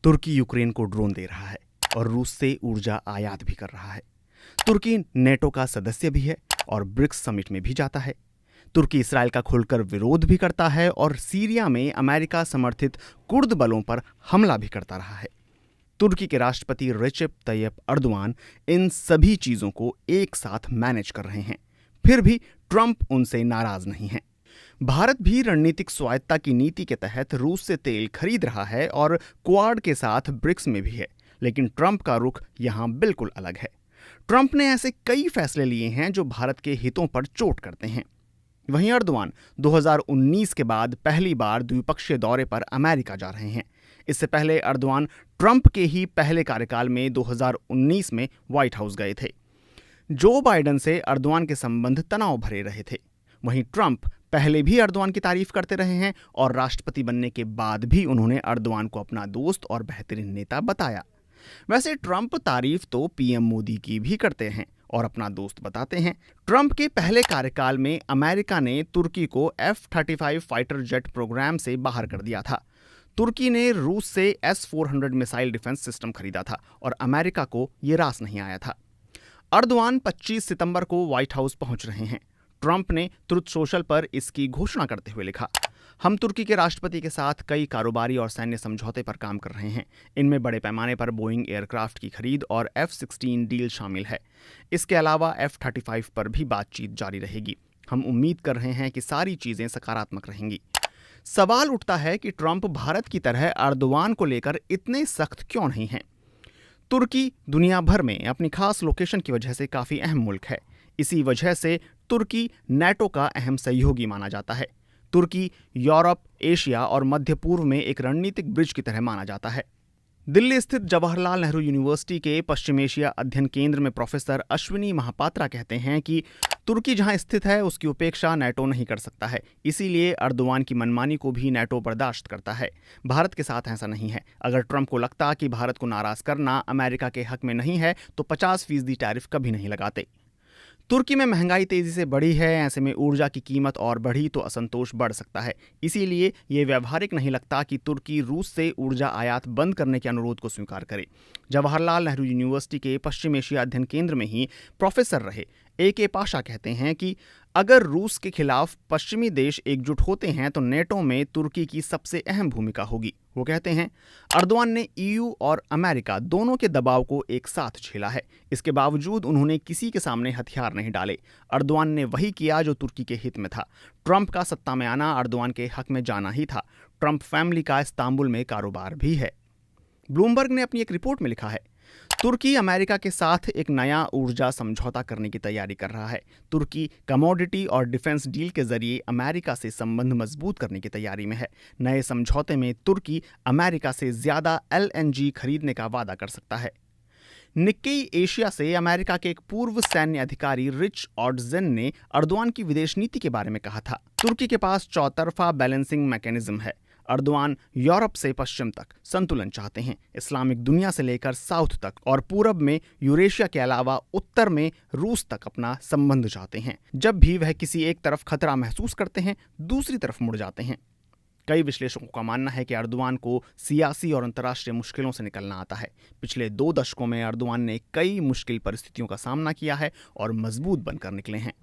तुर्की Ukraine को drone दे रहा है और रूस से ऊर्जा आयात भी कर रहा है। तुर्की नेटो का सदस्य भी है और ब्रिक्स समिट में भी जाता है। तुर्की इसराइल का खुलकर विरोध भी करता है और सीरिया में अमेरिका समर्थित कुर्द बलों पर हमला भी करता रहा है। तुर्की के राष्ट्रपति रेसिप तैयप अर्दोआन इन सभी चीजों को एक साथ मैनेज कर रहे हैं, फिर भी ट्रंप उनसे नाराज नहीं है। भारत भी रणनीतिक स्वायत्तता की नीति के तहत रूस से तेल खरीद रहा है और क्वाड के साथ ब्रिक्स में भी है, लेकिन ट्रंप का रुख यहां बिल्कुल अलग है। ट्रंप ने ऐसे कई फैसले लिए हैं जो भारत के हितों पर चोट करते हैं। वहीं अर्दोआन 2019 के बाद पहली बार द्विपक्षीय दौरे पर अमेरिका जा रहे हैं। इससे पहले अर्दोआन ट्रंप के ही पहले कार्यकाल में 2019 में व्हाइट हाउस गए थे। जो बाइडेन से अर्दोआन के संबंध तनाव भरे रहे थे। वहीं ट्रंप पहले भी अर्दोआन की तारीफ करते रहे हैं और राष्ट्रपति बनने के बाद भी उन्होंने अर्दोआन को अपना दोस्त और बेहतरीन नेता बताया। वैसे ट्रंप तारीफ तो पीएम मोदी की भी करते हैं और अपना दोस्त बताते हैं। ट्रंप के पहले कार्यकाल में अमेरिका ने तुर्की को F-35 फाइटर जेट प्रोग्राम से बाहर कर दिया था। तुर्की ने रूस से S-400 मिसाइल डिफेंस सिस्टम खरीदा था और अमेरिका को ये रास नहीं आया था। अर्दोआन 25 सितंबर को व्हाइट हाउस पहुंच रहे हैं। ट्रंप ने ट्रुथ सोशल पर इसकी घोषणा करते हुए लिखा, हम तुर्की के राष्ट्रपति के साथ कई कारोबारी और सैन्य समझौते पर काम कर रहे हैं। इनमें बड़े पैमाने पर बोइंग एयरक्राफ्ट की खरीद और F-16 डील शामिल है। इसके अलावा F-35 पर भी बातचीत जारी रहेगी। हम उम्मीद कर रहे हैं कि सारी चीजें सकारात्मक रहेंगी। सवाल उठता है कि ट्रंप भारत की तरह अर्दोआन को लेकर इतने सख्त क्यों नहीं हैं। तुर्की दुनिया भर में अपनी खास लोकेशन की वजह से काफी अहम मुल्क है। इसी वजह से तुर्की नेटो का अहम सहयोगी माना जाता है। तुर्की यूरोप, एशिया और मध्य पूर्व में एक रणनीतिक ब्रिज की तरह माना जाता है। दिल्ली स्थित जवाहरलाल नेहरू यूनिवर्सिटी के पश्चिम एशिया अध्ययन केंद्र में प्रोफेसर अश्विनी महापात्रा कहते हैं कि तुर्की जहां स्थित है उसकी उपेक्षा नेटो नहीं कर सकता है। इसीलिए अर्दोआन की मनमानी को भी नेटो बर्दाश्त करता है। भारत के साथ ऐसा नहीं है। अगर ट्रंप को लगता कि भारत को नाराज करना अमेरिका के हक में नहीं है तो 50% टैरिफ कभी नहीं लगाते। तुर्की में महंगाई तेजी से बढ़ी है। ऐसे में ऊर्जा की कीमत और बढ़ी तो असंतोष बढ़ सकता है। इसीलिए ये व्यवहारिक नहीं लगता कि तुर्की रूस से ऊर्जा आयात बंद करने के अनुरोध को स्वीकार करे। जवाहरलाल नेहरू यूनिवर्सिटी के पश्चिम एशिया अध्ययन केंद्र में ही प्रोफेसर रहे AK पाशा कहते हैं कि अगर रूस के खिलाफ पश्चिमी देश एकजुट होते हैं तो नेटो में तुर्की की सबसे अहम भूमिका होगी। वो कहते हैं अर्दोआन ने EU और अमेरिका दोनों के दबाव को एक साथ झेला है। इसके बावजूद उन्होंने किसी के सामने हथियार नहीं डाले। अर्दोआन ने वही किया जो तुर्की के हित में था। ट्रंप का सत्ता में आना अर्दोआन के हक में जाना ही था। ट्रंप फैमिली का इस्तांबुल में कारोबार भी है। ब्लूमबर्ग ने अपनी एक रिपोर्ट में लिखा है, तुर्की अमेरिका के साथ एक नया ऊर्जा समझौता करने की तैयारी कर रहा है। तुर्की कमोडिटी और डिफेंस डील के जरिए अमेरिका से संबंध मजबूत करने की तैयारी में है। नए समझौते में तुर्की अमेरिका से ज्यादा LNG खरीदने का वादा कर सकता है। निक्केई एशिया से अमेरिका के एक पूर्व सैन्य अधिकारी रिच ऑड्जन ने अर्दोआन की विदेश नीति के बारे में कहा था, तुर्की के पास चौतरफा बैलेंसिंग मैकेनिज्म है। अर्दोआन यूरोप से पश्चिम तक संतुलन चाहते हैं, इस्लामिक दुनिया से लेकर साउथ तक और पूरब में यूरेशिया के अलावा उत्तर में रूस तक अपना संबंध चाहते हैं। जब भी वह किसी एक तरफ खतरा महसूस करते हैं दूसरी तरफ मुड़ जाते हैं। कई विश्लेषकों का मानना है कि अर्दोआन को सियासी और अंतर्राष्ट्रीय मुश्किलों से निकलना आता है। पिछले 2 दशकों में अर्दोआन ने कई मुश्किल परिस्थितियों का सामना किया है और मजबूत बनकर निकले हैं।